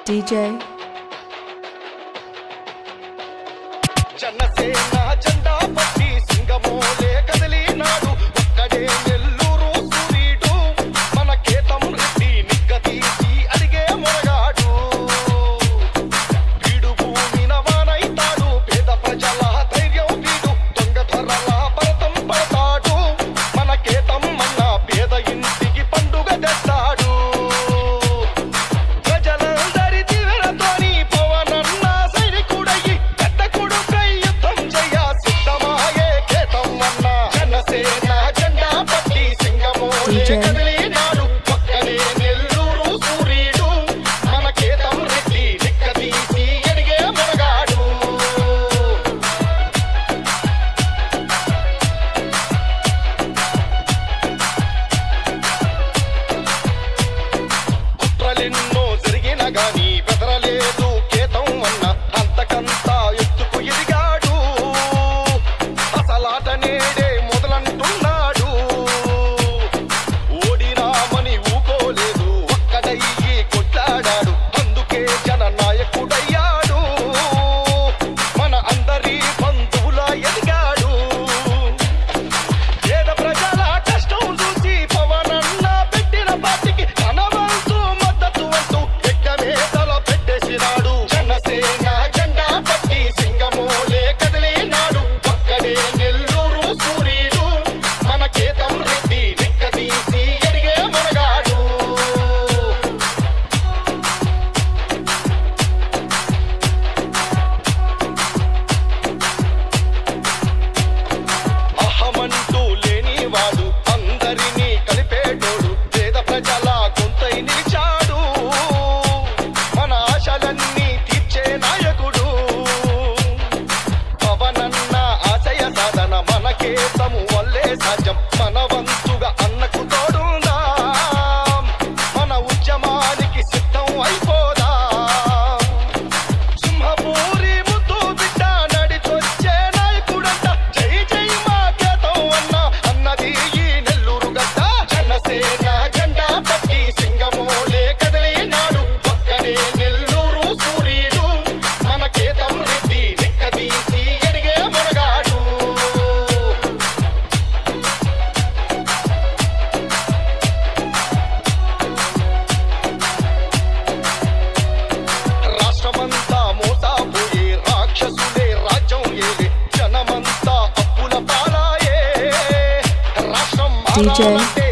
DJ Janasena జెండా పట్టి సింగమోలే కదిలినాడు ఒక్కడే నెల్లూరు సూరీడు మన కేతం రెడ్డి నిక్కదీసి అడిగే మొరగాడు వీడు భూమిన వానైతాడు పేద ప్రజల ధైర్యం వీడు దొంగ ధరల భరతం పడతాడు మన కేతం అన్న పేద ఇంటికి పండుగ తెస్తాడు కుట్రలెన్నో జరిగిన గాని బెదరలేదు కేతం అన్న అంతకంతా ఎత్తుకు ఎదిగాడు అసలాట నేడే మొదలంటున్నాడు ఓడినామని ఊకోలేదు ఒక్కడయ్యి కొట్లాడాడు అందుకే జననాయకుడయ్యాడు మన అందరి బంధువుల ఎదిగాడు పేద ప్రజల కష్టం చూసి పవనన్న పెట్టిన పార్టీకి తన వంతు మద్దతు అంటూ ఎక్కమేతల పెట్టేసినాడు జనసేన జెండా పట్టి సింగమోలే కదిలినాడు ఒక్కడే నెల్లూరు సూరీడు మన కేతం రెడ్డి నిక్కదీసి ఎడిగే మొరగాడు అహమంటూ లేనివాడు అందరినీ కలిపేటోడు పేద ప్రజల గొంతై నిలిచాడు మన ఆశలన్నీ తీర్చే నాయకుడు పవనన్న ఆశయ సాధన మన కేతము వల్లే సాధ్యం మన వంతుగా అన్నకు తోడుందాం మన ఉద్యమానికి సిద్ధం అయిపోదాం సింహపూరి ముద్దు బిడ్డ నడిచొచ్చే నాయకుడంట జై జై మా కేతం అన్న అన్నది ఈ నెల్లూరు గడ్డ జనసేన జెండా పట్టి సింగమోలే కదిలినాడు ఒక్కడే నెల్లూరు సూరీడు మన కేతం రెడ్డి నిక్కదీసి ఎడిగే మొరగాడు రాష్ట్రమంతా మోసాపోయే రాక్షసులే రాజ్యం ఏలే జనమంతా అప్పుల పాలాయే రాష్ట్రం DJ. మారాలంటే